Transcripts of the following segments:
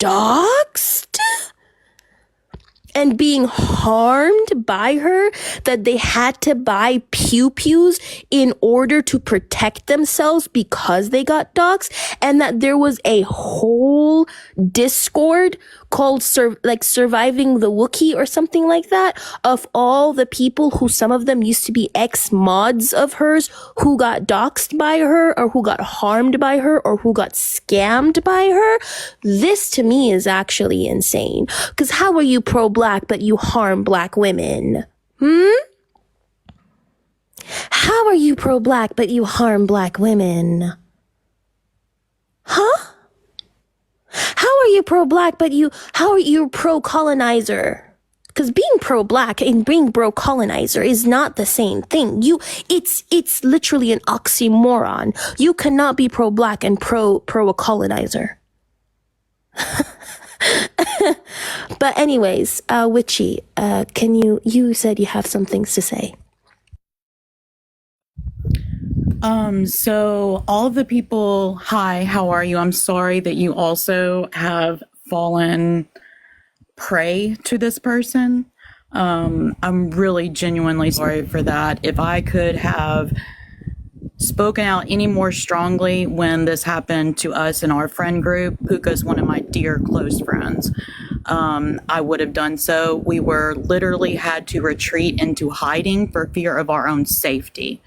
doxxed and being harmed by her, that they had to buy pew-pews in order to protect themselves because they got doxxed, and that there was a whole Discord called Surviving the Wookiee or something like that, of all the people who, some of them used to be ex-mods of hers, who got doxxed by her, or who got harmed by her, or who got scammed by her. This to me is actually insane. Because how are you pro-black but you harm black women? How are you pro-black but you harm black women? Huh? How are you pro-black but how are you pro-colonizer? Because being pro-black and being pro-colonizer is not the same thing. It's literally an oxymoron. You cannot be pro-black and pro-colonizer. But anyways, Witchy, you said you have some things to say. So all of the people, hi, how are you? I'm sorry that you also have fallen prey to this person. I'm really genuinely sorry for that. If I could have spoken out any more strongly when this happened to us in our friend group, Puka's one of my dear close friends, I would have done so. We were literally had to retreat into hiding for fear of our own safety.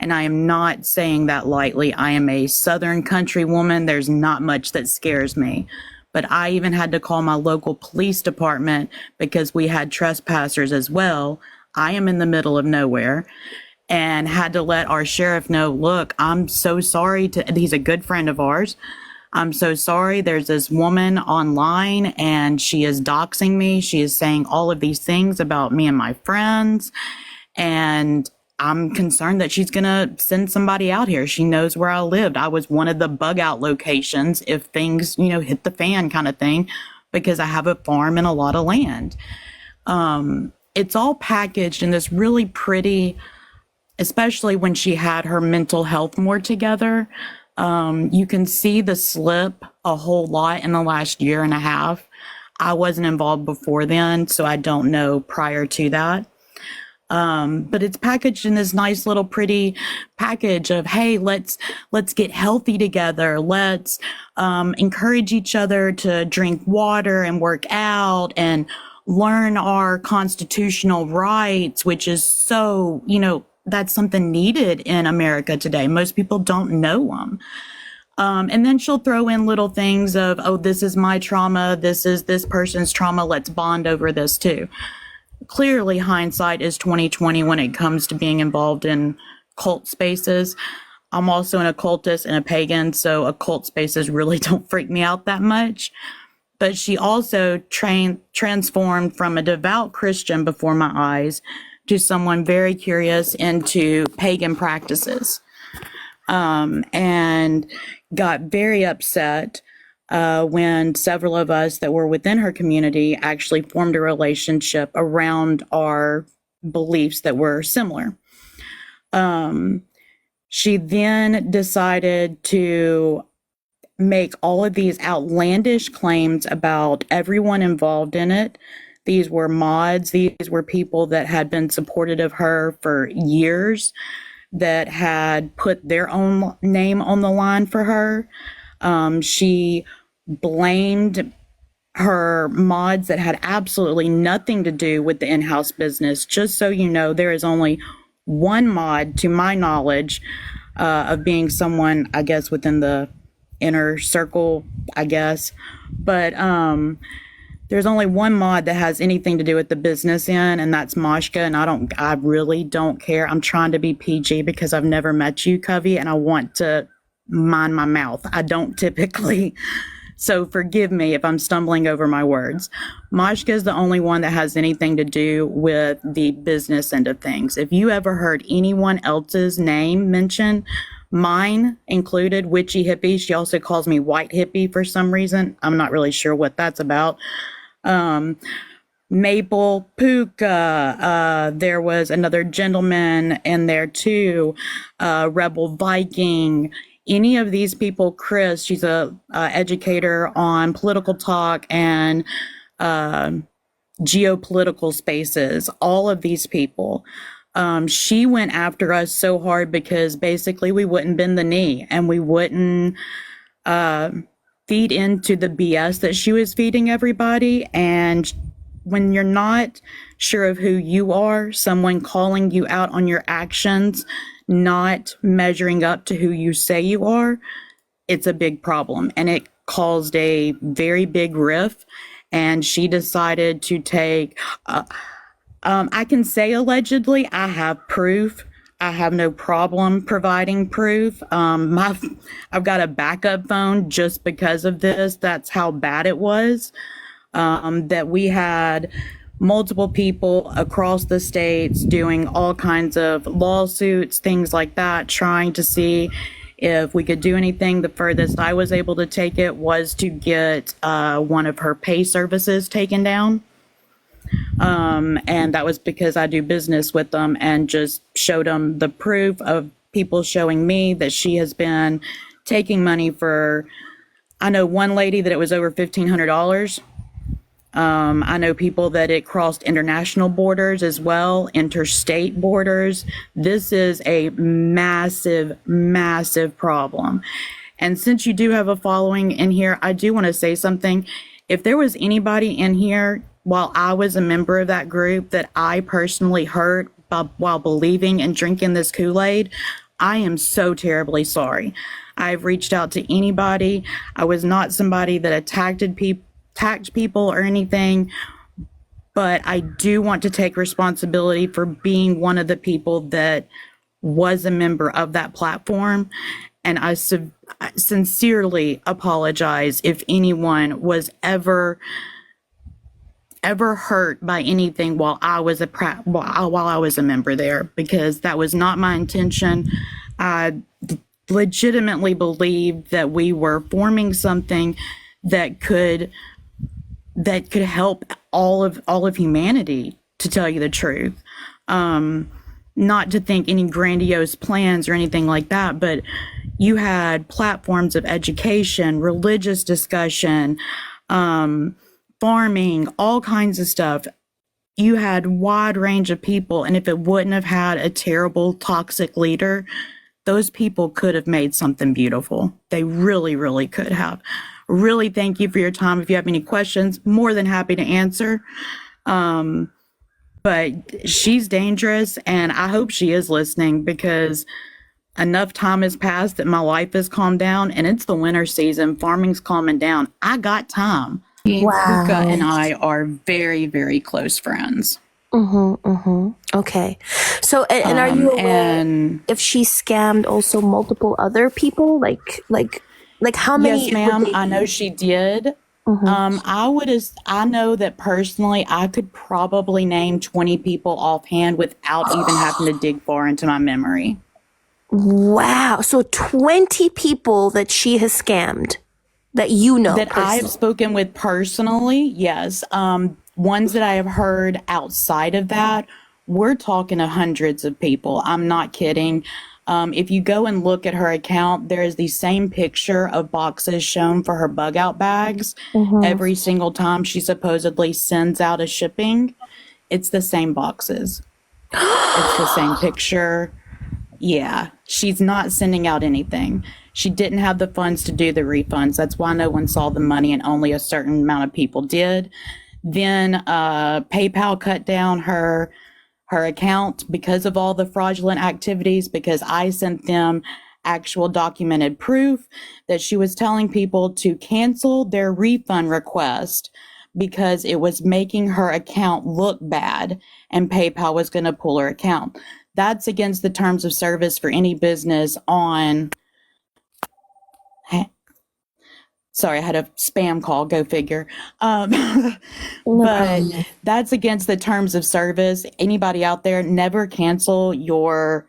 And I am not saying that lightly. I am a Southern country woman. There's not much that scares me. But I even had to call my local police department because we had trespassers as well. I am in the middle of nowhere, and had to let our sheriff know, look, I'm so sorry he's a good friend of ours. I'm so sorry. There's this woman online and she is doxing me. She is saying all of these things about me and my friends. And I'm concerned that she's going to send somebody out here. She knows where I lived. I was one of the bug out locations if things, hit the fan kind of thing, because I have a farm and a lot of land. It's all packaged in this really pretty, especially when she had her mental health more together. You can see the slip a whole lot in the last year and a half. I wasn't involved before then, so I don't know prior to that. But it's packaged in this nice little pretty package of, hey, let's get healthy together. Let's encourage each other to drink water and work out and learn our constitutional rights, which is so, that's something needed in America today. Most people don't know them. And then she'll throw in little things of, oh, this is my trauma. This is this person's trauma. Let's bond over this too. Clearly, hindsight is 2020 when it comes to being involved in cult spaces. I'm also an occultist and a pagan, so occult spaces really don't freak me out that much. But she also transformed from a devout Christian before my eyes to someone very curious into pagan practices, and got very upset when several of us that were within her community actually formed a relationship around our beliefs that were similar. She then decided to make all of these outlandish claims about everyone involved in it. These were mods. These were people that had been supportive of her for years, that had put their own name on the line for her. She blamed her mods that had absolutely nothing to do with the in-house business. Just so you know, there is only one mod, to my knowledge, of being someone, I guess, within the inner circle, I guess. But there's only one mod that has anything to do with the business end, and that's Moshka. And I really don't care. I'm trying to be PG because I've never met you, Covey, and I want to mind my mouth. I don't typically. So forgive me if I'm stumbling over my words. Moshka is the only one that has anything to do with the business end of things. If you ever heard anyone else's name mentioned, mine included, Witchy Hippie. She also calls me White Hippie for some reason. I'm not really sure what that's about. Maple, Puka, there was another gentleman in there too, Rebel Viking, any of these people, Chris, she's a educator on political talk and geopolitical spaces, all of these people, she went after us so hard because basically we wouldn't bend the knee and we wouldn't feed into the BS that she was feeding everybody. And when you're not sure of who you are, someone calling you out on your actions, not measuring up to who you say you are, it's a big problem. And it caused a very big rift. And she decided to take, I can say allegedly, I have proof. I have no problem providing proof. I've got a backup phone just because of this. That's how bad it was. That we had multiple people across the states doing all kinds of lawsuits, things like that, trying to see if we could do anything. The furthest I was able to take it was to get one of her pay services taken down. And that was because I do business with them and just showed them the proof of people showing me that she has been taking money for, I know one lady that it was over $1,500. I know people that it crossed international borders as well, interstate borders. This is a massive, massive problem. And since you do have a following in here, I do want to say something. If there was anybody in here while I was a member of that group that I personally hurt while believing and drinking this Kool-Aid, I am so terribly sorry. I've reached out to anybody. I was not somebody that attacked people or anything, but I do want to take responsibility for being one of the people that was a member of that platform. And I sincerely apologize if anyone was ever hurt by anything while I was a member there, because that was not my intention. I legitimately believed that we were forming something that could help all of humanity, to tell you the truth. Not to think any grandiose plans or anything like that, but you had platforms of education, religious discussion, farming, all kinds of stuff. You had wide range of people, and if it wouldn't have had a terrible, toxic leader, those people could have made something beautiful. They really, really could have. Really thank you for your time. If you have any questions, more than happy to answer. But she's dangerous, and I hope she is listening, because enough time has passed that my life has calmed down, and it's the winter season. Farming's calming down. I got time. Wow. Luca and I are very, very close friends. Okay. So, and are you aware if she scammed also multiple other people? Like how many? Yes, ma'am. I know she did. I know that personally, I could probably name 20 people offhand without even having to dig far into my memory. Wow. So 20 people that she has scammed that you know. That I've spoken with personally, yes. Ones that I have heard outside of that, we're talking of hundreds of people. I'm not kidding. If you go and look at her account, there is the same picture of boxes shown for her bug out bags every single time she supposedly sends out a shipping. It's the same boxes. It's the same picture. Yeah, she's not sending out anything. She didn't have the funds to do the refunds. That's why no one saw the money and only a certain amount of people did. Then PayPal cut down her account because of all the fraudulent activities, because I sent them actual documented proof that she was telling people to cancel their refund request because it was making her account look bad and PayPal was going to pull her account. That's against the terms of service for any business on... Sorry, I had a spam call, go figure. But that's against the terms of service. Anybody out there, never cancel your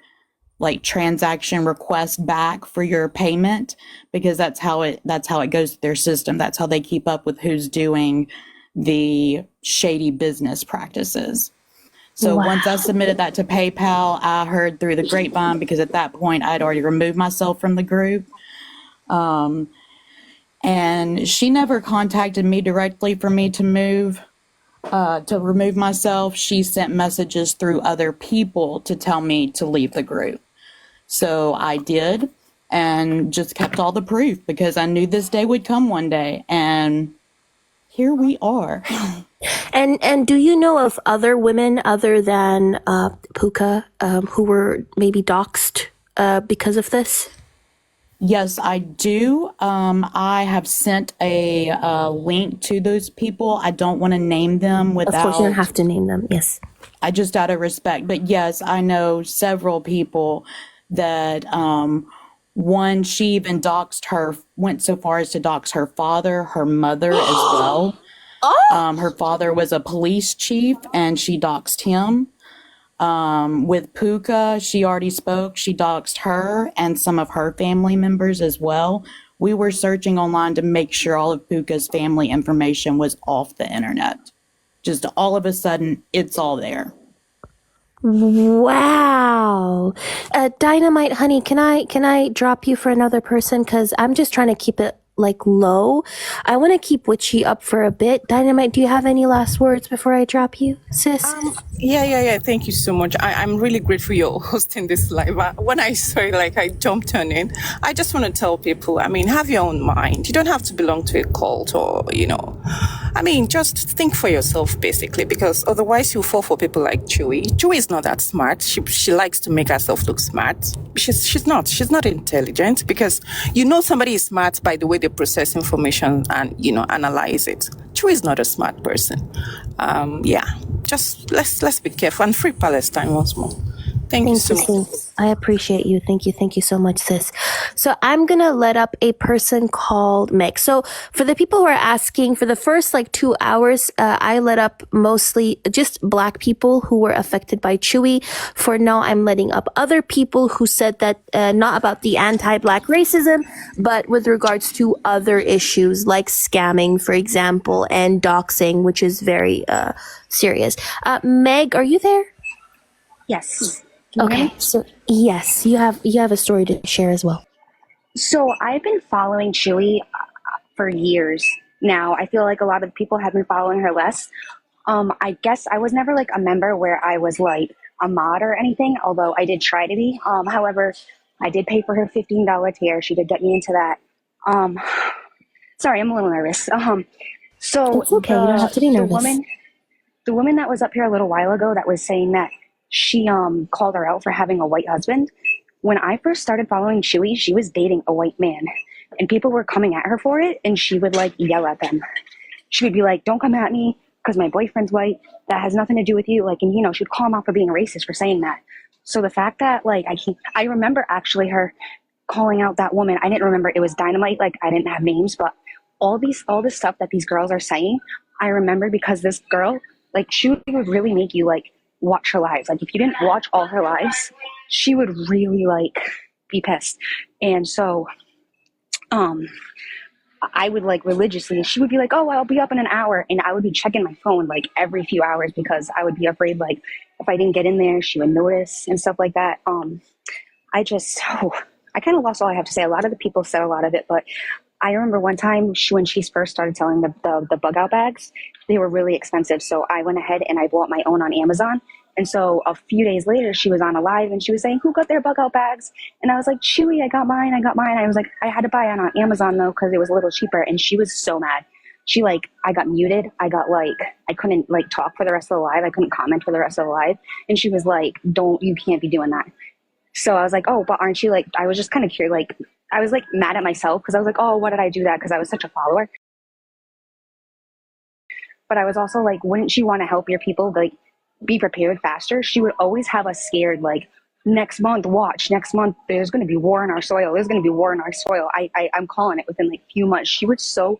transaction request back for your payment, because that's how it goes through their system. That's how they keep up with who's doing the shady business practices. So once I submitted that to PayPal, I heard through the grapevine, because at that point I had already removed myself from the group. And she never contacted me directly for me to remove myself. She sent messages through other people to tell me to leave the group. So I did, and just kept all the proof because I knew this day would come one day. And here we are. And do you know of other women other than Puka who were maybe doxxed because of this? Yes, I do. I have sent a link to those people. I don't want to name them Of course, you don't without, have to name them. Yes. I just out of respect. But yes, I know several people that, one, she even went so far as to dox her father, her mother as well. Her father was a police chief and she doxed him. With Puka, she already spoke. She doxed her and some of her family members as well. We were searching online to make sure all of Puka's family information was off the internet. Just all of a sudden, it's all there. Wow. Dynamite, honey, can I drop you for another person? Because I'm just trying to keep it like low. I want to keep Witchy up for a bit. Dynamite, do you have any last words before I drop you, sis? Yeah. Thank you so much. I'm really grateful you're hosting this live. When I saw it, like I jumped on in. I just want to tell people, I mean, have your own mind. You don't have to belong to a cult or, I mean, just think for yourself, basically, because otherwise you fall for people like Chewie. Chewie is not that smart. She likes to make herself look smart. She's not. She's not intelligent because somebody is smart by the way they process information and, analyze it. Chewie is not a smart person. Just let's be careful and free Palestine once more. Thank you so much. Sis. I appreciate you. Thank you so much, sis. So I'm going to let up a person called Meg. So for the people who are asking, for the first 2 hours, I let up mostly just Black people who were affected by Chewie. For now, I'm letting up other people who said that not about the anti-Black racism, but with regards to other issues like scamming, for example, and doxing, which is very serious. Meg, are you there? Yes. Can you hear Okay, me? so yes, you have a story to share as well. So I've been following Chewie for years now. I feel like a lot of people have been following her less. I guess I was never a member where I was a mod or anything, although I did try to be. However, I did pay for her $15 tier. She did get me into that. Sorry, I'm a little nervous. So It's okay. You don't have to be nervous. the woman that was up here a little while ago that was saying that she called her out for having a white husband. When I first started following Chewie, she was dating a white man, and people were coming at her for it, and she would yell at them. She would be like, "Don't come at me because my boyfriend's white. That has nothing to do with you." She'd call him out for being racist for saying that. So the fact that I remember actually her calling out that woman. I didn't remember it was Dynamite. I didn't have names, but all this stuff that these girls are saying, I remember because this girl, she would really make you watch her lives. If you didn't watch all her lives, she would really be pissed. And so I would religiously, she would be like, "Oh, I'll be up in an hour," and I would be checking my phone every few hours because I would be afraid if I didn't get in there she would notice and stuff like that. I kind of lost all I have to say. A lot of the people said a lot of it, but I remember one time when she first started selling the bug out bags, they were really expensive. So I went ahead and I bought my own on Amazon. And so a few days later, she was on a live and she was saying, "Who got their bug out bags?" And I was like, "Chewie, I got mine. I was like, I had to buy it on Amazon though, because it was a little cheaper. And she was so mad. She I got muted. I got I couldn't talk for the rest of the live. I couldn't comment for the rest of the live. And she was like, you can't be doing that." So I was like, "Oh, but aren't you I was just kind of curious. I was mad at myself because I was like, "Oh, why did I do that?" Because I was such a follower. But I was also wouldn't you want to help your people be prepared faster? She would always have us scared next month, next month there's going to be war in our soil. There's going to be war in our soil. I'm calling it within few months. She would so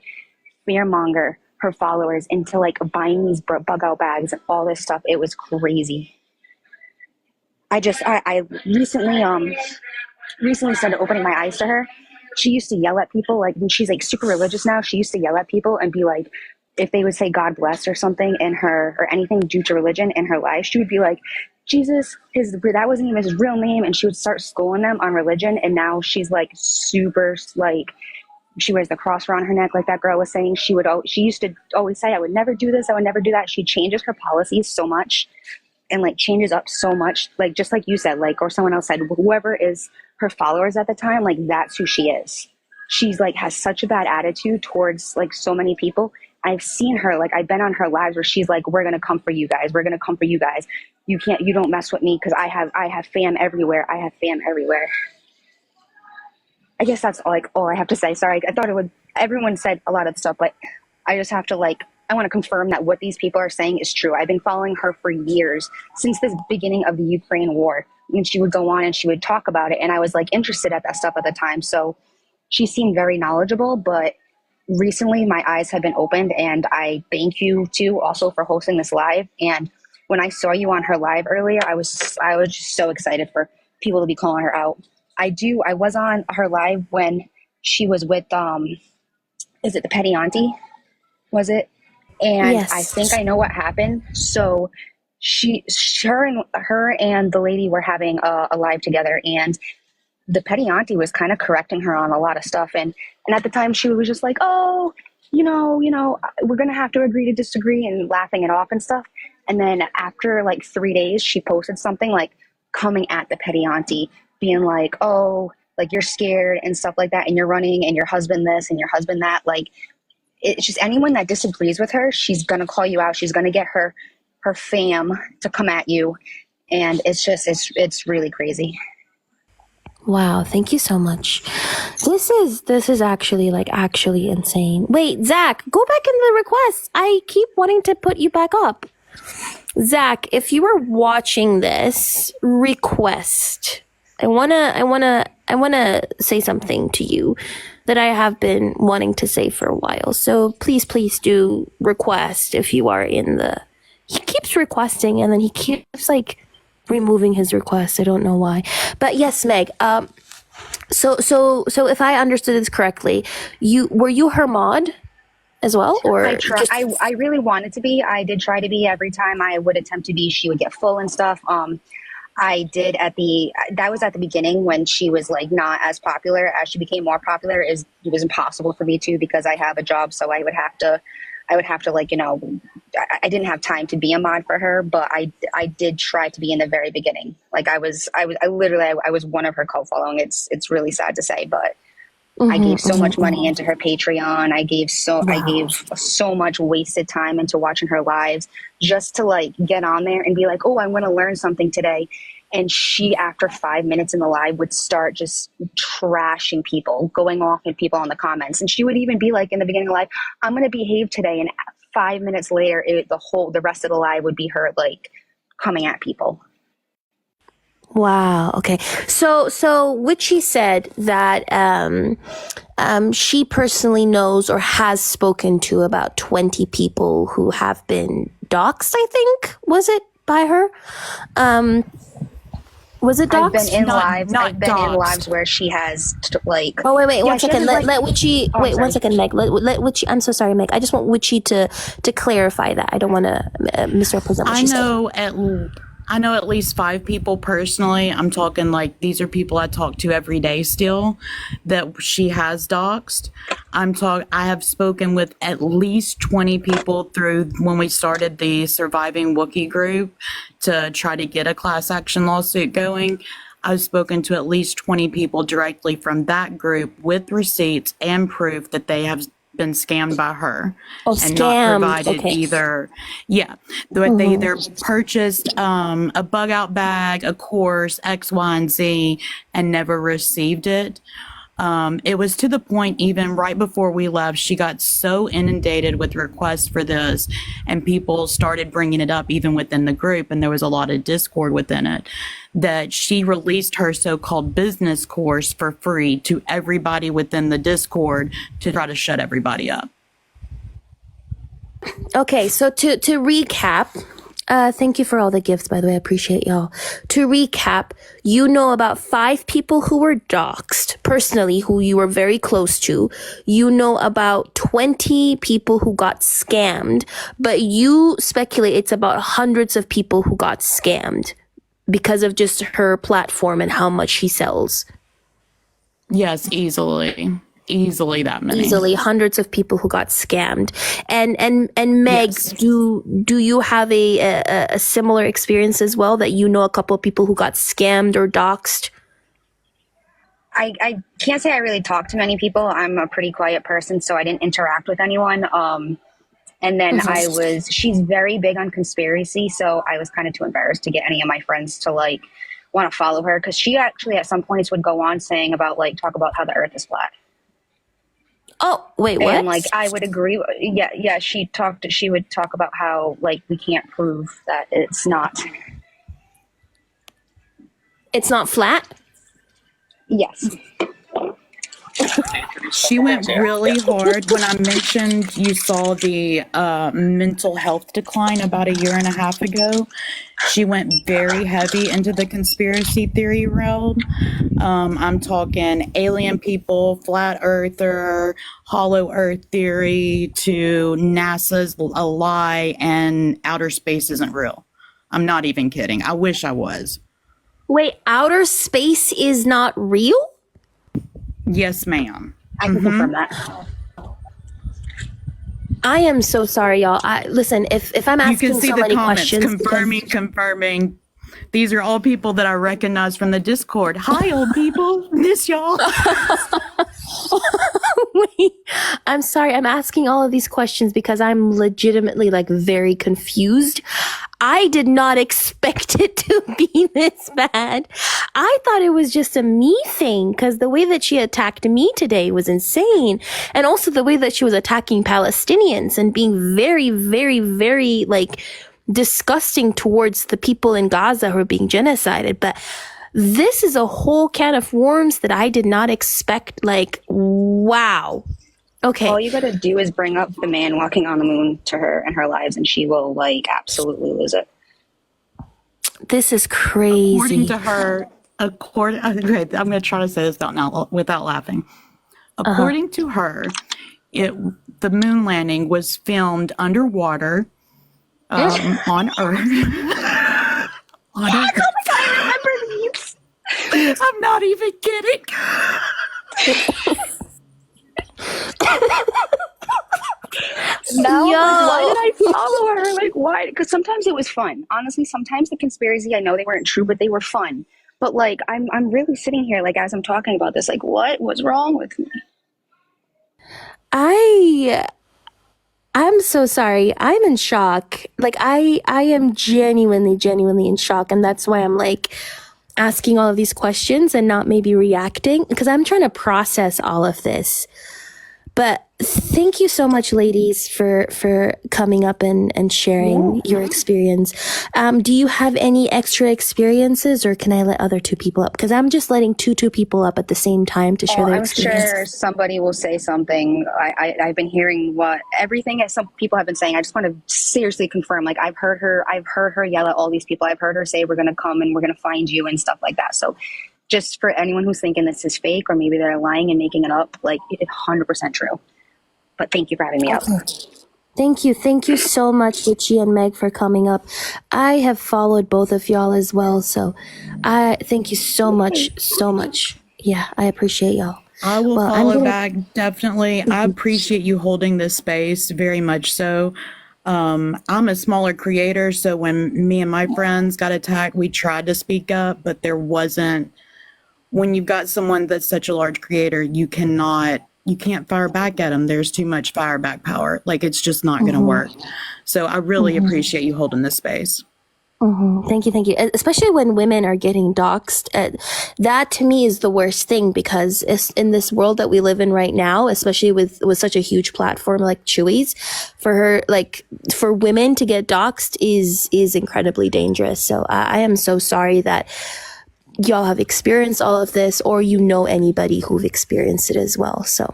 fearmonger her followers into buying these bug out bags and all this stuff. It was crazy. I recently started opening my eyes to her. She used to yell at people when she's super religious now. She used to yell at people and be if they would say "God bless" or something in her or anything due to religion in her life, she would be like, Jesus, that wasn't even his real name. And she would start schooling them on religion. And now she's like super, like, she wears the cross around her neck, like that girl was saying. She used to always say, I would never do this, I would never do that. She changes her policies so much and like changes up so much, like just like you said, like, or someone else said, whoever is her followers at the time, like that's who she is. She's like has such a bad attitude towards like so many people. I've seen her, like I've been on her lives where she's like, we're gonna come for you guys, we're gonna come for you guys. You don't mess with me because I have fam everywhere. I have fam everywhere. I guess that's all I have to say. Sorry, I thought everyone said a lot of stuff, but I just have to I want to confirm that what these people are saying is true. I've been following her for years, since the beginning of the Ukraine war. And she would go on and she would talk about it. And I was like interested at that stuff at the time. So she seemed very knowledgeable, but recently my eyes have been opened, and I thank you too also for hosting this live. And when I saw you on her live earlier, I was just so excited for people to be calling her out. I was on her live when she was with, is it the Petty Auntie? Was it? And Yes. I think I know what happened. So her and the lady were having a live together, and the Petty Auntie was kind of correcting her on a lot of stuff. And at the time she was just like, oh, we're going to have to agree to disagree, and laughing it off and stuff. And then after like 3 days, she posted something like coming at the Petty Auntie, being like, oh, like you're scared and stuff like that, and you're running, and your husband this and your husband that. Like, it's just anyone that disagrees with her, she's going to call you out. She's going to get her fam to come at you. And it's really crazy. Wow, thank you so much. This is actually actually insane. Wait, Zach, go back in the requests. I keep wanting to put you back up. Zach, if you are watching this request, I wanna say something to you that I have been wanting to say for a while. So please do request if you are in the. He keeps requesting and then he keeps removing his request. I don't know why, but yes, Meg. So if I understood this correctly, were you her mod as well, or I really wanted to be. I did try to be. Every time I would attempt to be, she would get full and stuff. I did that was at the beginning when she was not as popular. As she became more popular, it was impossible for me to, because I have a job, so I would have to I didn't have time to be a mod for her, but I did try to be in the very beginning. I was one of her cult following. It's really sad to say, but I gave so much money into her Patreon. I gave so much wasted time into watching her lives just to get on there and be like, oh, I'm going to learn something today. And she, after 5 minutes in the live, would start just trashing people, going off at people on the comments. And she would even be in the beginning of the live, I'm going to behave today. And 5 minutes later, the rest of the live would be her coming at people. Wow. Okay. So Witchy said that she personally knows or has spoken to about 20 people who have been doxxed, I think. Was it by her? Was it doxxed? I've been in lives where she has Oh, wait, 1 second. Let Witchy, wait, 1 second, Meg. Let Witchy, I'm so sorry, Meg. I just want Witchy to clarify that. I don't want to misrepresent what she said. I know at least 5 people personally. I'm talking these are people I talk to every day still that she has doxxed. I have spoken with at least 20 people through when we started the Surviving Wookiee group to try to get a class action lawsuit going. I've spoken to at least 20 people directly from that group with receipts and proof that they have been scammed by her and not provided either. Yeah. They either purchased a bug out bag, a course, X, Y, and Z, and never received it. It was to the point, even right before we left, she got so inundated with requests for this, and people started bringing it up even within the group, and there was a lot of discord within it, that she released her so-called business course for free to everybody within the Discord to try to shut everybody up. Okay, so to recap, thank you for all the gifts, by the way. I appreciate y'all. To recap, you know about 5 people who were doxxed personally, who you were very close to. You know about 20 people who got scammed, but you speculate it's about hundreds of people who got scammed because of just her platform and how much she sells. Yes, easily that many. Easily hundreds of people who got scammed. And Meg, Yes. do you have a similar experience as well, that you know a couple of people who got scammed or doxxed? I can't say I really talk to many people. I'm a pretty quiet person, so I didn't interact with anyone. And then she's very big on conspiracy, so I was kind of too embarrassed to get any of my friends to like want to follow her, because she actually at some points would go on saying about like talk about how the earth is flat. Oh, wait, what? And like I would agree. Yeah, she would talk about how like we can't prove that it's not. It's not flat? Yes. She went really hard when I mentioned you saw the mental health decline about a year and a half ago. She went very heavy into the conspiracy theory realm. I'm talking alien people, flat earther, hollow earth theory, to NASA's a lie and outer space isn't real. I'm not even kidding. I wish I was. Wait, outer space is not real? Yes, ma'am. I can confirm that. I am so sorry, y'all. Listen, if I'm You asking can see so the many comments questions, confirming. These are all people that I recognize from the Discord. Hi, old people. Miss y'all. wait, I'm sorry. I'm asking all of these questions because I'm legitimately like very confused. I did not expect it to be this bad. I thought it was just a me thing, because the way that she attacked me today was insane. And also the way that she was attacking Palestinians and being very, very, very like disgusting towards the people in Gaza who are being genocided. But this is a whole can of worms that I did not expect. Like, wow. Okay. All you gotta do is bring up the man walking on the moon to her and her lives, and she will like absolutely lose it. This is crazy. According to her, okay, I'm going to try to say this out now without laughing. According to her, the moon landing was filmed underwater on Earth. On Earth. I remember these. I'm not even kidding. No, Yo. why did I follow her? Like, why? Because sometimes it was fun. Honestly, sometimes the conspiracy, I know they weren't true, but they were fun. But like, I'm really sitting here, like, as I'm talking about this, like, what's wrong with me? I'm so sorry. I'm in shock. Like I am genuinely in shock. And that's why I'm like asking all of these questions and not maybe reacting, because I'm trying to process all of this. But thank you so much, ladies, for coming up and sharing your experience. Do you have any extra experiences, or can I let other two people up? Because I'm just letting two people up at the same time to share their I'm experience. sure somebody will say something. I've been hearing everything as some people have been saying. I just want to seriously confirm. Like, I've heard her yell at all these people. I've heard her say, "We're going to come and we're going to find you," and stuff like that. So just for anyone who's thinking this is fake, or maybe they're lying and making it up, like, it's 100% true. But thank you for having me up. Thank you so much, Richie and Meg, for coming up. I have followed both of y'all as well, so I thank you so much. Yeah, I appreciate y'all. I will follow back, definitely. I appreciate you holding this space very much so. I'm a smaller creator, so when me and my friends got attacked, we tried to speak up, but there wasn't. When you've got someone that's such a large creator, you can't fire back at them. There's too much fire back power. Like, it's just not going to work. So I really appreciate you holding this space. Thank you. Especially when women are getting doxxed. That to me is the worst thing, because in this world that we live in right now, especially with such a huge platform like Chewie's, for women to get doxxed is incredibly dangerous. So I am so sorry that y'all have experienced all of this, or you know anybody who've experienced it as well. So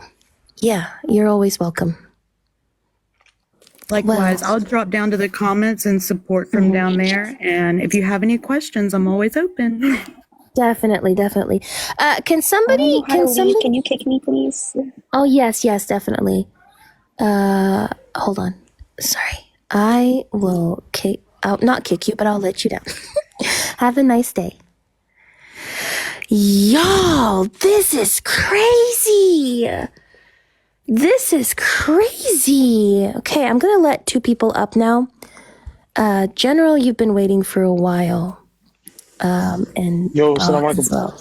yeah, you're always welcome. Likewise, I'll drop down to the comments and support from down there. And if you have any questions, I'm always open. Definitely. Can you kick me, please? Oh, yes, definitely. Hold on. Sorry. I will not kick you, but I'll let you down. Have a nice day. Y'all, this is crazy. This is crazy. Okay, I'm gonna let two people up now. General, you've been waiting for a while. And Yo, salam alaikum. as well.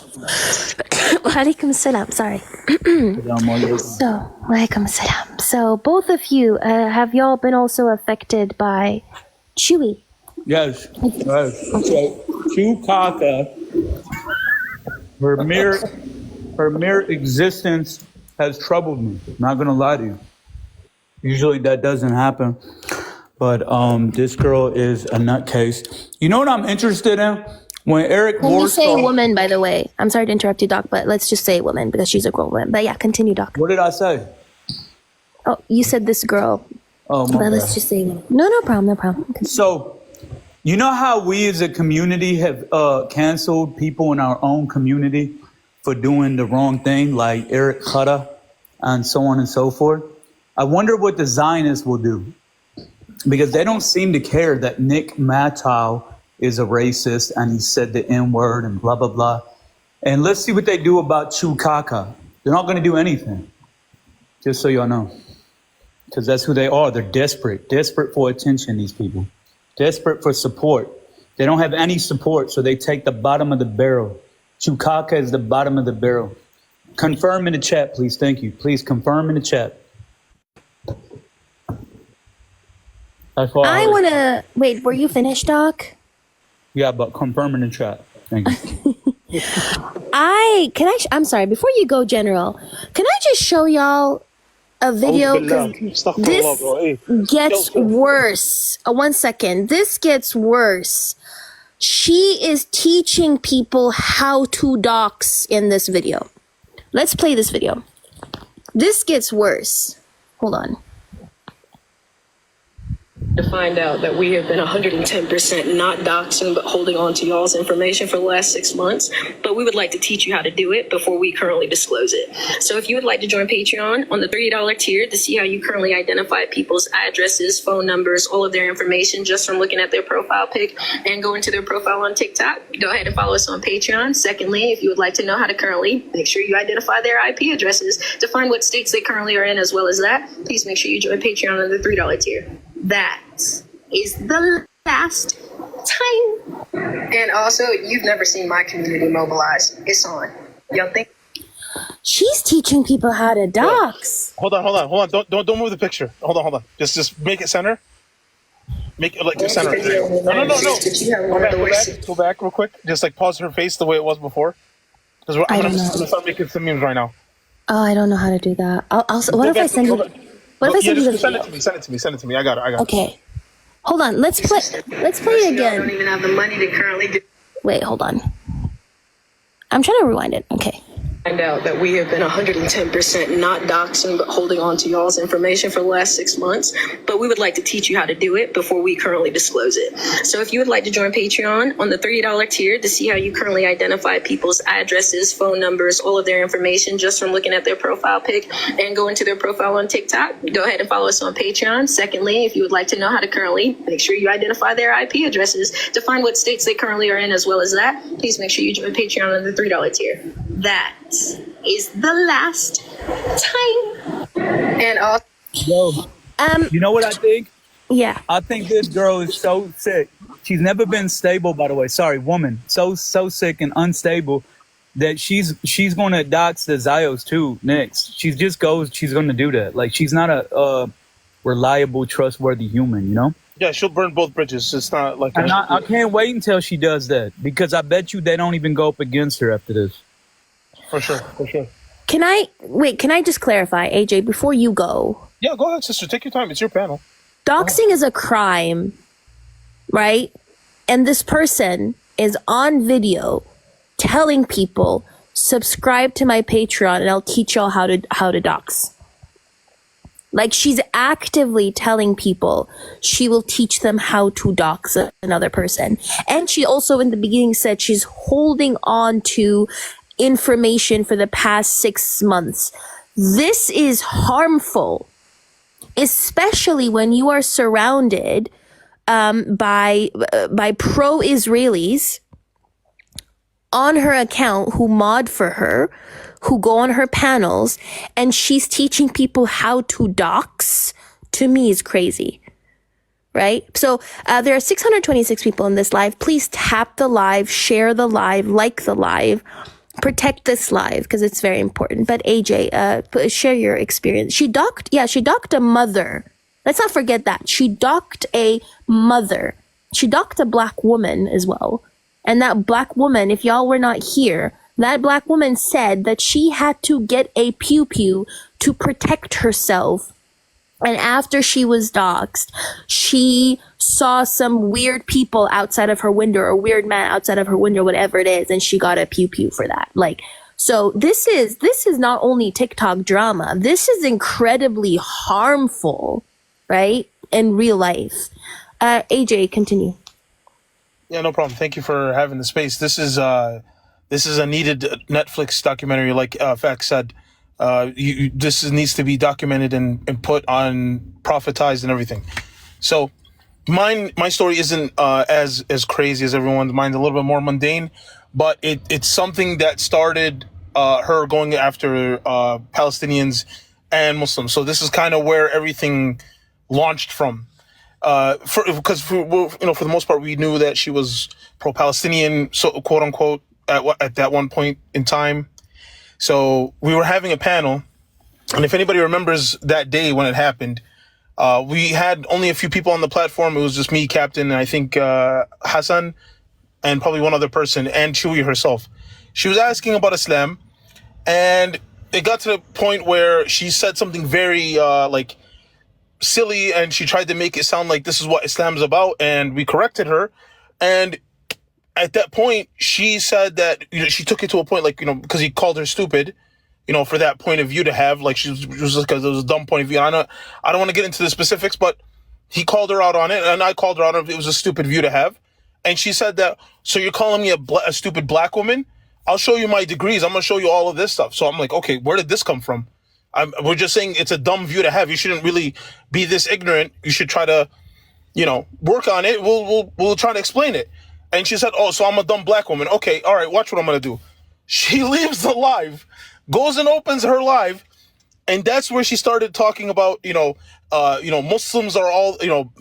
Walaikum salam, sorry. So, walaikum salam. So, both of you, have y'all been also affected by Chewie? Yes. So, Chewkaka, her mere existence has troubled me. Not gonna lie to you. Usually that doesn't happen, but this girl is a nutcase. You know what I'm interested in? When Eric When you say Warsaw, woman, by the way, I'm sorry to interrupt you, Doc, but let's just say woman because she's a grown woman. But yeah, continue, Doc. what did I say? Oh, you said this girl, Oh, my but bad. let's just say woman. No problem. So, you know how we as a community have canceled people in our own community for doing the wrong thing, like Eric Hutter and so on and so forth? I wonder what the Zionists will do, because they don't seem to care that Nick Mattow is a racist and he said the N-word and blah, blah, blah. And let's see what they do about Chewkaka. They're not going to do anything, just so y'all know, because that's who they are. They're desperate for attention, these people. Desperate for support. They don't have any support, so they take the bottom of the barrel. Chewkaka is the bottom of the barrel. Confirm in the chat, please. Thank you. Please confirm in the chat. That's all I want to wait. Were you finished, Doc? Yeah, but confirm in the chat. Thank you. I'm sorry. Before you go, General, can I just show y'all a video? Because this gets worse. 1 second. This gets worse. She is teaching people how to dox in this video. Let's play this video. This gets worse. Hold on. To find out that we have been 110% not doxing but holding on to y'all's information for the last 6 months, but we would like to teach you how to do it before we currently disclose it. So if you would like to join Patreon on the $3 tier to see how you currently identify people's addresses, phone numbers, all of their information just from looking at their profile pic and go into their profile on TikTok, go ahead and follow us on Patreon. Secondly, if you would like to know how to currently make sure you identify their IP addresses to find what states they currently are in, as well as that, please make sure you join Patreon on the $3 tier. That is the last time. And also, you've never seen my community mobilize. It's on. Y'all think? She's teaching people how to dox. Hold on. Don't move the picture. Hold on. Just make it center. Make it like the center. No. Go back real quick. Just like pause her face the way it was before. Because I'm gonna start making some memes right now. Oh, I don't know how to do that. What if I send you? What if I send you the video? Send it to me. I got it. Okay. Hold on. Let's play it I again. don't even have the money to currently do. Wait, hold on. I'm trying to rewind it. Okay. Find out that we have been 110% not doxing but holding on to y'all's information for the last 6 months, but we would like to teach you how to do it before we currently disclose it. So if you would like to join Patreon on the $3 tier to see how you currently identify people's addresses, phone numbers, all of their information just from looking at their profile pic and go into their profile on TikTok, go ahead and follow us on Patreon. Secondly, if you would like to know how to currently make sure you identify their IP addresses to find what states they currently are in, as well as that, please make sure you join Patreon on the $3 tier. That is the last time. And also, You know what I think? Yeah. I think this girl is so sick. She's never been stable, by the way. Sorry, woman. So sick and unstable that she's going to dox the Zios too next. She's going to do that. Like, she's not a reliable, trustworthy human, you know? Yeah, she'll burn both bridges. It's not like. And I can't wait until she does that, because I bet you they don't even go up against her after this. For sure. Can I just clarify, AJ, before you go? Yeah, go ahead, sister. Take your time. It's your panel. Doxing is a crime, right? And this person is on video telling people, subscribe to my Patreon and I'll teach y'all how to dox. Like, she's actively telling people she will teach them how to dox another person. And she also in the beginning said she's holding on to information for the past 6 months. This is harmful, especially when you are surrounded by pro-Israelis on her account who mod for her, who go on her panels, and she's teaching people how to dox, to me is crazy. Right? So there are 626 people in this live. Please tap the live, share the live, like the live, protect this live because it's very important. But AJ, share your experience. She docked a mother. Let's not forget that. She docked a mother. She docked a black woman as well. And that black woman, if y'all were not here, that black woman said that she had to get a pew-pew to protect herself. And after she was doxxed, she saw some weird people outside of her window, or weird man outside of her window, whatever it is, and she got a pew-pew for that. Like, so this is not only TikTok drama. This is incredibly harmful, right? In real life. AJ, continue. Yeah, no problem. Thank you for having the space. This is a needed Netflix documentary, like Fax said. This needs to be documented and put on prophetized and everything. So my story isn't as crazy as everyone's. Mine's a little bit more mundane, but it's something that started her going after Palestinians and Muslims. So this is kind of where everything launched from. Because for the most part, we knew that she was pro-Palestinian, so quote unquote, at that one point in time. So we were having a panel, and if anybody remembers that day when it happened, we had only a few people on the platform. It was just me, Captain, and I think Hassan, and probably one other person, and Chewie herself. She was asking about Islam, and it got to the point where she said something very silly, and she tried to make it sound like this is what Islam's about, and we corrected her. And at that point, she said that she took it to a point because he called her stupid, for that point of view to have. Like, she was just because it was a dumb point of view. I don't want to get into the specifics, but he called her out on it, and I called her out on it. It was a stupid view to have. And she said that, so you're calling me a stupid black woman? I'll show you my degrees. I'm going to show you all of this stuff. So I'm like, okay, where did this come from? We're just saying it's a dumb view to have. You shouldn't really be this ignorant. You should try to, work on it. We'll try to explain it. And she said, oh, so I'm a dumb black woman. Okay, all right, watch what I'm going to do. She leaves the live, goes and opens her live, and that's where she started talking about, Muslims are all,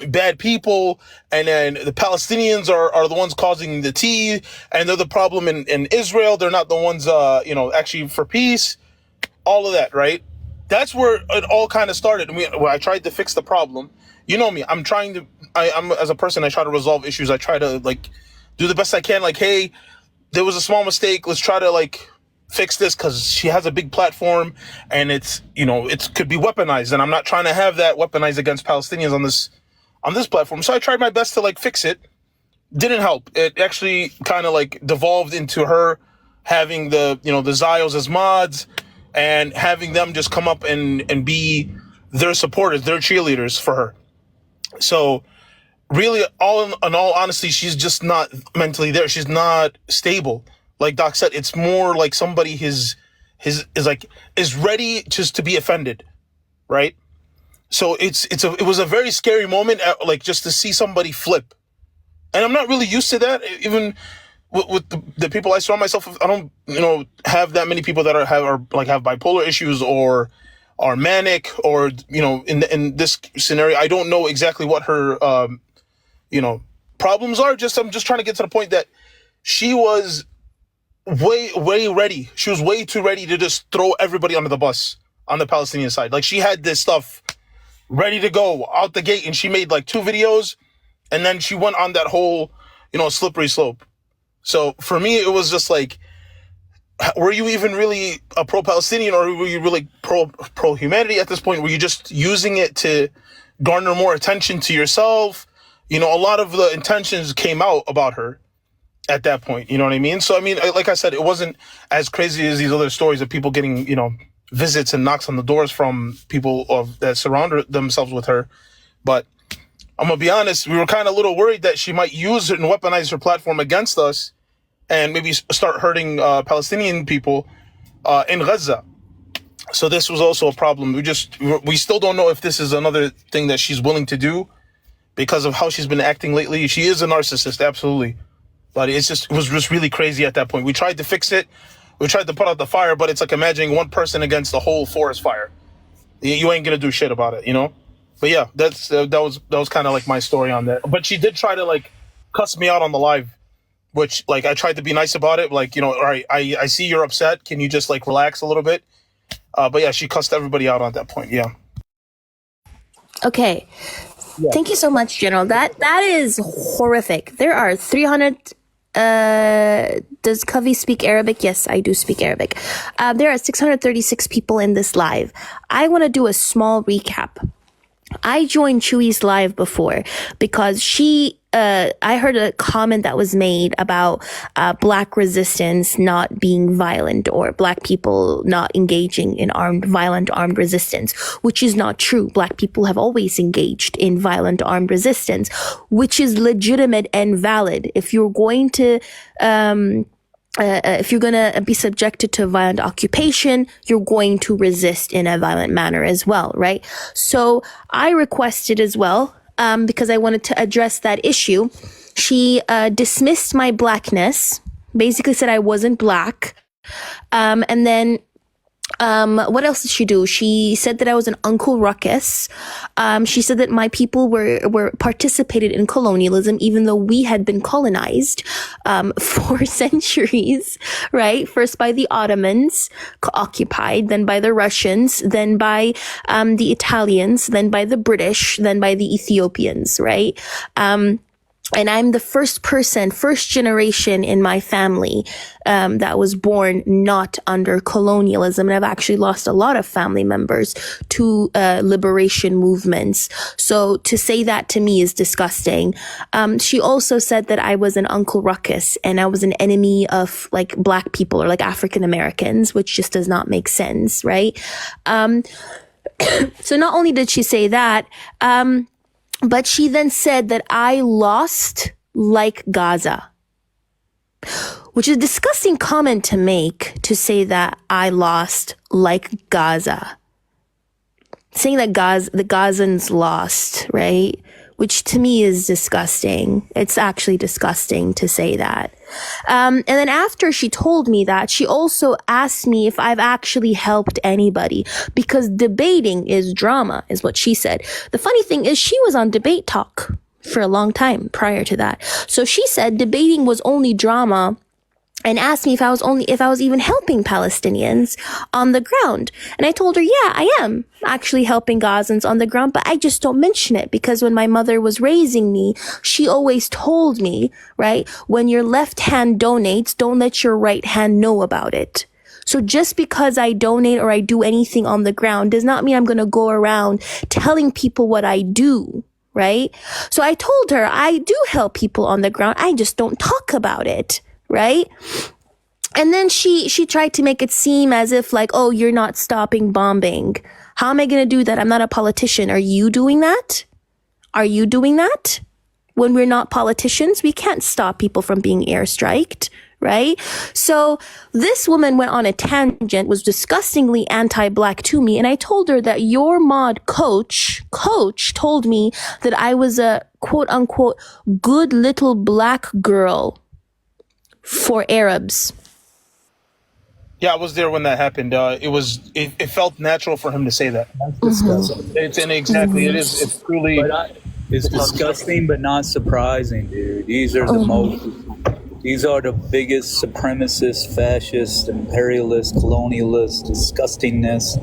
bad people, and then the Palestinians are the ones causing the tea, and they're the problem in Israel. They're not the ones, actually for peace. All of that, right? That's where it all kind of started. I tried to fix the problem. You know me. I'm as a person, I try to resolve issues. I try to do the best I can. Like, hey, there was a small mistake. Let's try to fix this, because she has a big platform, and it could be weaponized, and I'm not trying to have that weaponized against Palestinians on this platform. So I tried my best to fix it. Didn't help. It actually kind of devolved into her having the Zios as mods, and having them just come up and be their supporters, their cheerleaders for her. So really, in all honesty, she's just not mentally there. She's not stable. Like Doc said, it's more like somebody is ready just to be offended, right? So it was a very scary moment, just to see somebody flip. And I'm not really used to that, even with the people I surround myself with. I don't, have that many people that have bipolar issues or are manic, or in this scenario, I don't know exactly what her problems are. I'm just trying to get to the point that she was way ready. She was way too ready to just throw everybody under the bus on the Palestinian side. Like, she had this stuff ready to go out the gate, and she made 2 videos, and then she went on that whole slippery slope. So for me, it was just were you even really a pro-Palestinian, or were you really pro-humanity at this point? Were you just using it to garner more attention to yourself? A lot of the intentions came out about her at that point. You know what I mean? So, I mean, like I said, it wasn't as crazy as these other stories of people getting, visits and knocks on the doors from people that surround themselves with her. But I'm going to be honest, we were kind of a little worried that she might use it and weaponize her platform against us, and maybe start hurting Palestinian people in Gaza. So this was also a problem. We still don't know if this is another thing that she's willing to do because of how she's been acting lately. She is a narcissist, absolutely. But it was just really crazy at that point. We tried to fix it. We tried to put out the fire, but it's like imagining one person against the whole forest fire. You ain't gonna do shit about it, you know? But yeah, that was kind of like my story on that. But she did try to like cuss me out on the live, which like I tried to be nice about it. Like, you know, all right, I see you're upset. Can you just like relax a little bit? But yeah, she cussed everybody out at that point. Yeah. Okay. Yeah. Thank you so much, General. That is horrific. There are 300. Does Kavi speak Arabic? Yes, I do speak Arabic. There are 636 people in this live. I want to do a small recap. I joined Chewie's live before because I heard a comment that was made about Black resistance not being violent or Black people not engaging in violent armed resistance, which is not true. Black people have always engaged in violent armed resistance, which is legitimate and valid. If you're going to be subjected to violent occupation, you're going to resist in a violent manner as well, right? So I requested as well, because I wanted to address that issue. She dismissed my Blackness, basically said I wasn't Black. And then what else did she do? She said that I was an Uncle Ruckus. She said that my people were participated in colonialism, even though we had been colonized for centuries, right? First by the Ottomans, occupied, then by the Russians, then by the Italians, then by the British, then by the Ethiopians, right? And I'm the first generation in my family that was born not under colonialism. And I've actually lost a lot of family members to liberation movements. So to say that to me is disgusting. She also said that I was an Uncle Ruckus and I was an enemy of like Black people or like African Americans, which just does not make sense, right? So not only did she say that, but she then said that I lost like Gaza, which is a disgusting comment to make, to say that I lost like Gaza. Saying that the Gazans lost, right? Which to me is disgusting. It's actually disgusting to say that. And then after she told me that, she also asked me if I've actually helped anybody, because debating is drama, is what she said. The funny thing is she was on Debate Talk for a long time prior to that. So she said debating was only drama, and asked me if I was even helping Palestinians on the ground. And I told her, yeah, I am actually helping Gazans on the ground, but I just don't mention it because when my mother was raising me, she always told me, right, when your left hand donates, don't let your right hand know about it. So just because I donate or I do anything on the ground does not mean I'm going to go around telling people what I do, right? So I told her I do help people on the ground. I just don't talk about it. Right? And then she tried to make it seem as if like, oh, you're not stopping bombing. How am I going to do that? I'm not a politician. Are you doing that? Are you doing that? When we're not politicians, we can't stop people from being airstriked, right? So this woman went on a tangent, was disgustingly anti-Black to me. And I told her that your mod coach told me that I was a quote unquote good little Black girl for Arabs. Yeah, I was there when that happened. It felt natural for him to say that. That's disgusting. It's truly. It's disgusting, but not surprising, dude. These are the biggest supremacist, fascist, imperialist, colonialist, disgustingness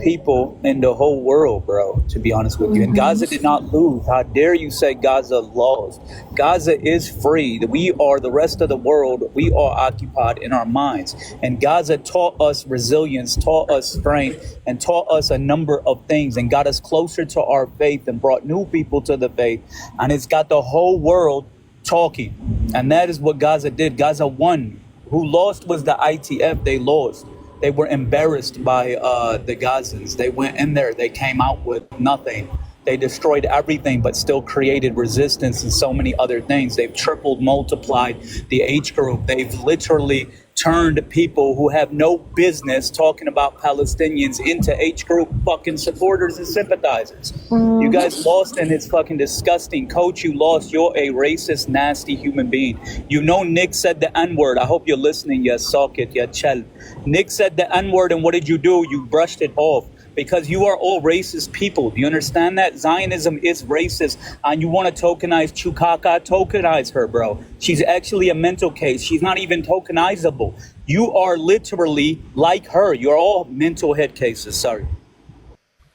people in the whole world, bro, to be honest with you. And Gaza did not lose. How dare you say Gaza lost? Gaza is free. We are the rest of the world. We are occupied in our minds. And Gaza taught us resilience, taught us strength, and taught us a number of things and got us closer to our faith and brought new people to the faith. And it's got the whole world talking. And that is what Gaza did. Gaza won. Who lost was the ITF. They lost. They were embarrassed by the Gazans. They went in there. They came out with nothing. They destroyed everything, but still created resistance and so many other things. They've tripled, multiplied the H group. They've literally turned people who have no business talking about Palestinians into H group fucking supporters and sympathizers. You guys lost, and it's fucking disgusting. Coach, you lost. You're a racist, nasty human being. You know Nick said the N-word. I hope you're listening, ya socket, ya chel. Nick said the N-word, and what did you do? You brushed it off. Because you are all racist people. Do you understand that? Zionism is racist. And you want to tokenize Chukaka? Tokenize her, bro. She's actually a mental case. She's not even tokenizable. You are literally like her. You're all mental head cases. Sorry.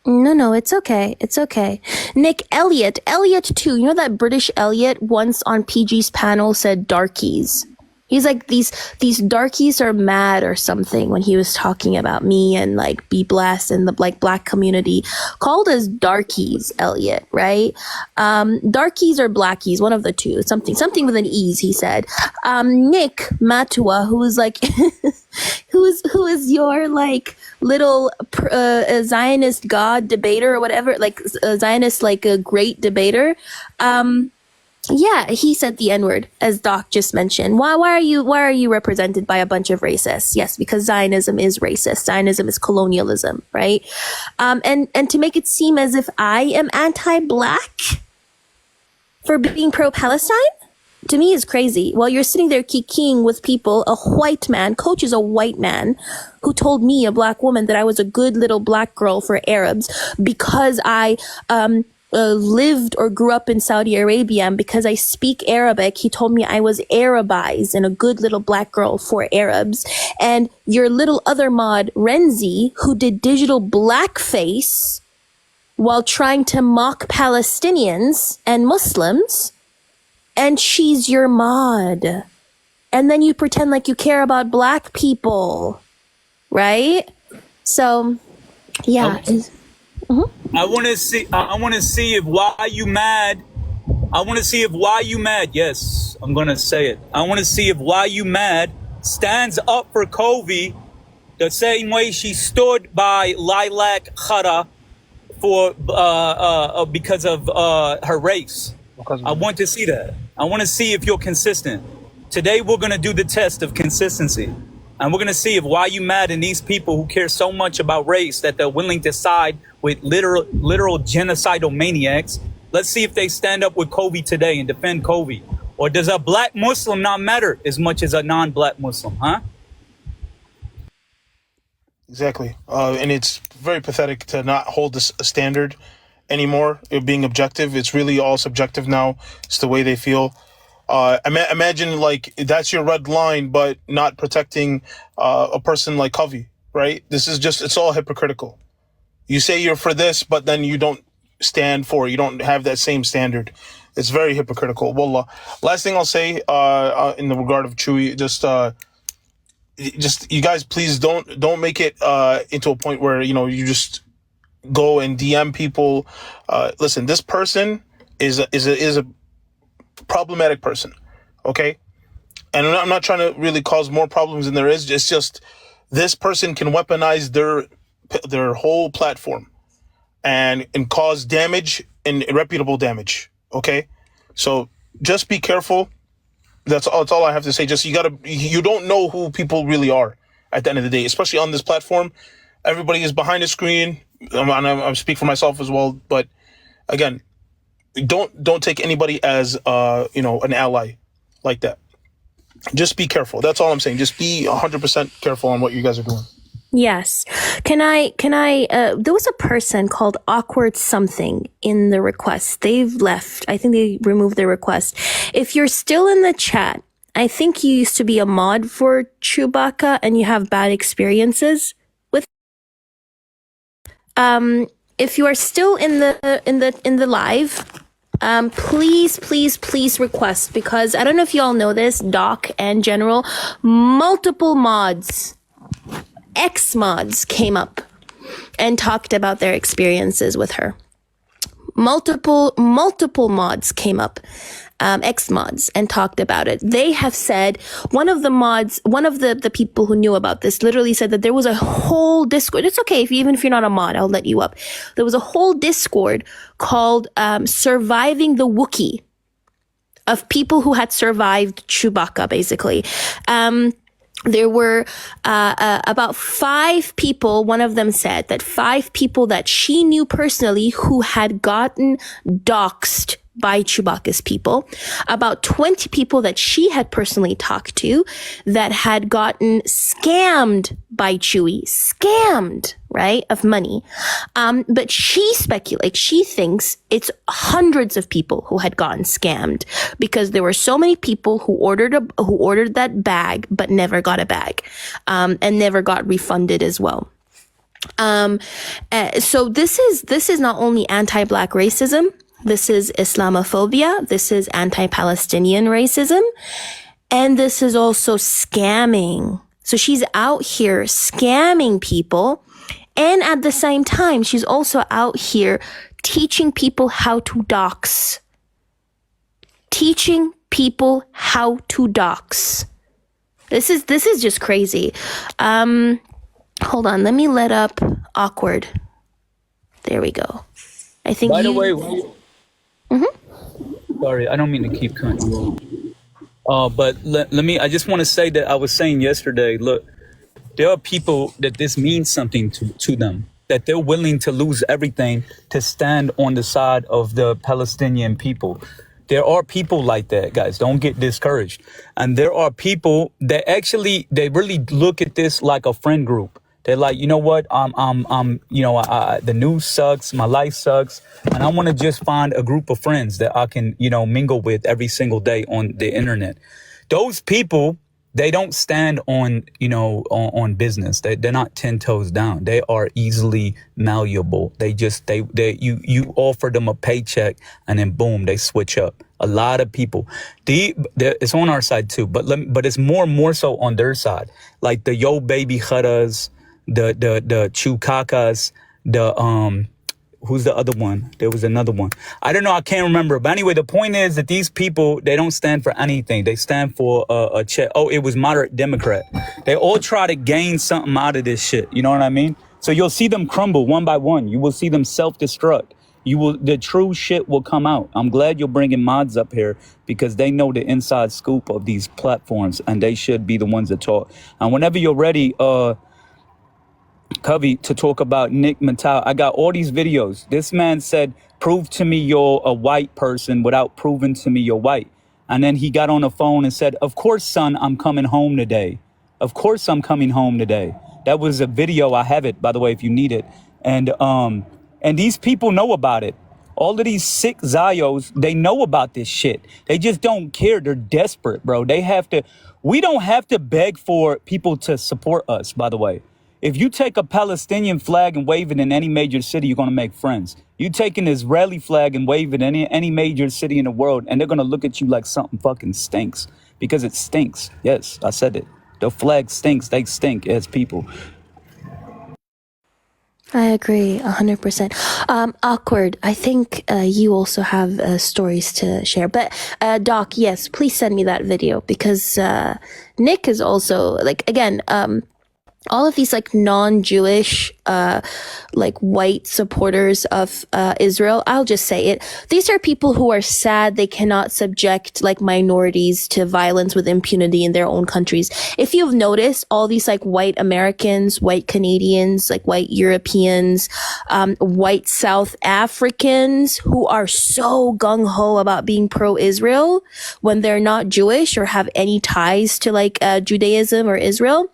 No, it's okay. It's okay. Nick, Elliot too. You know that British Elliot once on PG's panel said darkies. He's like, these darkies are mad or something when he was talking about me and like Be Blessed and the like black community. Called us darkies, Elliot, right? Darkies or blackies, one of the two. Something with an ease, he said. Nick Matua, who was like who is your like little Zionist god debater or whatever, like a Zionist like a great debater. Yeah, he said the N-word, as Doc just mentioned. Why are you represented by a bunch of racists? Yes, because Zionism is racist. Zionism is colonialism, right? And to make it seem as if I am anti-black for being pro-Palestine, to me is crazy. While you're sitting there kikiing with people, a white man, Coach is a white man, who told me, a black woman, that I was a good little black girl for Arabs because I lived or grew up in Saudi Arabia, and because I speak Arabic, he told me I was Arabized and a good little black girl for Arabs. And your little other mod, Renzi, who did digital blackface while trying to mock Palestinians and Muslims, and she's your mod. And then you pretend like you care about black people, right? So, yeah. I want to see. I want to see if why you mad. I want to see if why you mad. Yes, I'm gonna say it. I want to see if why you mad stands up for Kobe the same way she stood by Lilac Khara for because of her race. I want to see that. I want to see if you're consistent. Today we're gonna do the test of consistency. And we're going to see if why you mad in these people who care so much about race that they're willing to side with literal genocidal maniacs. Let's see if they stand up with Kobe today and defend Kobe. Or does a black Muslim not matter as much as a non-black Muslim, huh? Exactly. And it's very pathetic to not hold this standard anymore. It being objective. It's really all subjective now. It's the way they feel. Imagine like that's your red line, but not protecting a person like Covey, right? This is just, it's all hypocritical. You say you're for this, but then you don't stand for it. You don't have that same standard. It's very hypocritical. Wallah. Last thing I'll say in the regard of Chewie, just you guys, please don't make it into a point where, you know, you just go and DM people. Listen, this person is a problematic person, okay? And I'm not trying to really cause more problems than there is. It's just this person can weaponize their whole platform and cause damage and irreputable damage, okay? So just be careful. That's all I have to say. Just you don't know who people really are at the end of the day, especially on this platform. Everybody is behind the screen. I speak for myself as well, but again, don't take anybody as an ally like that. Just be careful. That's all I'm saying. Just be 100% careful on what you guys are doing. Yes. Can I, there was a person called Awkward Something in the request. They've left. I think they removed their request. If you're still in the chat, I think you used to be a mod for Chewbacca and you have bad experiences with, if you are still in the live, please request, because I don't know if you all know this, Doc and General, multiple mods, ex-mods came up and talked about their experiences with her. Multiple mods came up, ex-mods, and talked about it. They have said, one of the people who knew about this literally said that there was a whole Discord. It's okay even if you're not a mod, I'll let you up. There was a whole Discord called Surviving the Wookiee, of people who had survived Chewbacca, basically. there were about 5 people. One of them said that 5 people that she knew personally who had gotten doxxed by Chewbacca's people, about 20 people that she had personally talked to that had gotten scammed by Chewie, right, of money. But she speculates, she thinks it's hundreds of people who had gotten scammed because there were so many people who ordered that bag, but never got a bag, and never got refunded as well. So this is not only anti-Black racism, this is Islamophobia, this is anti-Palestinian racism, and this is also scamming. So she's out here scamming people, and at the same time, she's also out here teaching people how to dox. Teaching people how to dox. This is just crazy. Hold on, let me let up Awkward. There we go. I think. By the way, sorry, I don't mean to keep cutting you off. But let me. I just want to say that I was saying yesterday. Look, there are people that this means something to them. That they're willing to lose everything to stand on the side of the Palestinian people. There are people like that, guys. Don't get discouraged. And there are people that actually they really look at this like a friend group. They're like, you know what? The news sucks. My life sucks. And I want to just find a group of friends that I can, mingle with every single day on the internet. Those people, they don't stand on, on business. They're not 10 toes down. They are easily malleable. You offer them a paycheck and then boom, they switch up. A lot of people, it's on our side too, but it's more so on their side. Like the Yo Baby Hudas, the Chukakas, who's the other one? There was another one. I don't know. I can't remember. But anyway, the point is that these people, they don't stand for anything. They stand for a check. Oh, it was moderate Democrat. They all try to gain something out of this shit. You know what I mean? So you'll see them crumble one by one. You will see them self-destruct. The true shit will come out. I'm glad you're bringing mods up here because they know the inside scoop of these platforms and they should be the ones that talk. And whenever you're ready, Covey, to talk about Nick Mattel. I got all these videos. This man said, prove to me you're a white person without proving to me you're white. And then he got on the phone and said, of course, son, I'm coming home today. Of course, I'm coming home today. That was a video. I have it, by the way, if you need it. And these people know about it. All of these sick Zios, they know about this shit. They just don't care. They're desperate, bro. We don't have to beg for people to support us, by the way. If you take a Palestinian flag and wave it in any major city, you're going to make friends. You take an Israeli flag and wave it in any major city in the world, and they're going to look at you like something fucking stinks. Because it stinks. Yes, I said it. The flag stinks. They stink as people. I agree 100%. Awkward. I think you also have stories to share. But Doc, yes, please send me that video because Nick is also again. All of these non-Jewish white supporters of Israel, I'll just say it, these are people who are sad they cannot subject minorities to violence with impunity in their own countries. If you've noticed, all these white Americans, white Canadians, white Europeans, white South Africans who are so gung-ho about being pro-Israel when they're not Jewish or have any ties to Judaism or Israel.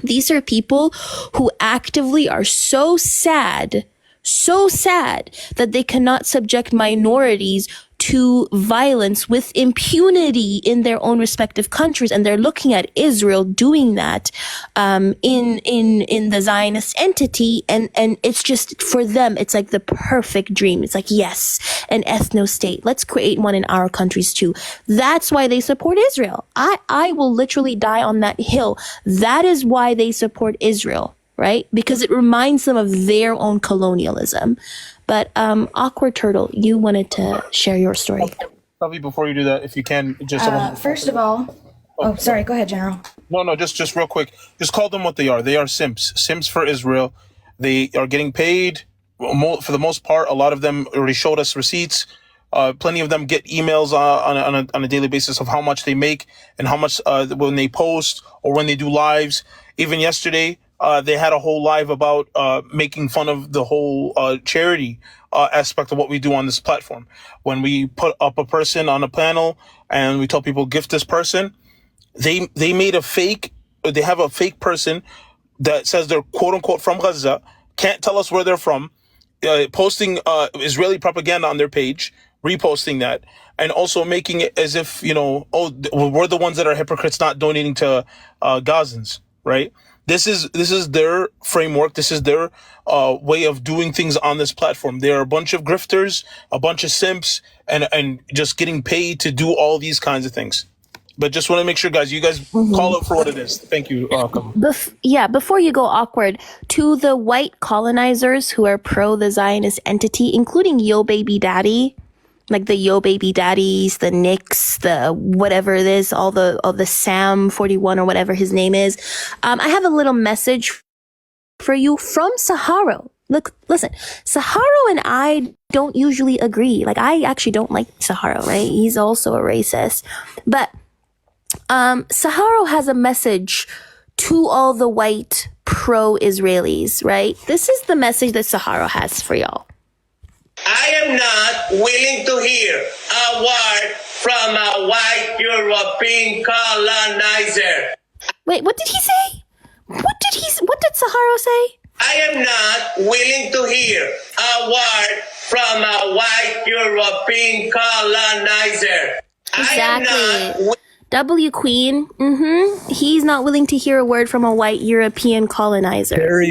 These are people who actively are so sad that they cannot subject minorities to violence with impunity in their own respective countries, and they're looking at Israel doing that in the Zionist entity, and it's just for them it's the perfect dream. It's yes, an ethno state. Let's create one in our countries too. That's why they support Israel. I will literally die on that hill. That is why they support Israel, right? Because it reminds them of their own colonialism. But Awkward Turtle, you wanted to share your story. Probably before you do that, if you can, just first of all, sorry, go ahead, General. No, just real quick. Just call them what they are. They are simps for Israel. They are getting paid for the most part. A lot of them already showed us receipts Plenty of them get emails on a daily basis of how much they make and how much when they post or when they do lives. Even yesterday, they had a whole live about making fun of the whole charity aspect of what we do on this platform. When we put up a person on a panel and we tell people gift this person, they made a fake. They have a fake person that says they're quote unquote from Gaza, can't tell us where they're from, posting Israeli propaganda on their page, reposting that, and also making it as if, we're the ones that are hypocrites not donating to Gazans, right? This is their framework. This is their way of doing things on this platform. They're a bunch of grifters, a bunch of simps, and just getting paid to do all these kinds of things. But just want to make sure, guys, you guys call it for what it is. Thank you. Before you go awkward, to the white colonizers who are pro the Zionist entity, including Yo Baby Daddy, like the Yo Baby Daddies, the Knicks, the whatever it is, all the Sam 41 or whatever his name is. I have a little message for you from Saharo. Look, listen, Saharo and I don't usually agree. Like, I actually don't like Saharo, right? He's also a racist. But Saharo has a message to all the white pro-Israelis, right? This is the message that Saharo has for y'all. I am not willing to hear a word from a white European colonizer. Wait, what did he say? What did Saharo say? I am not willing to hear a word from a white European colonizer. Exactly. W Queen. He's not willing to hear a word from a white European colonizer.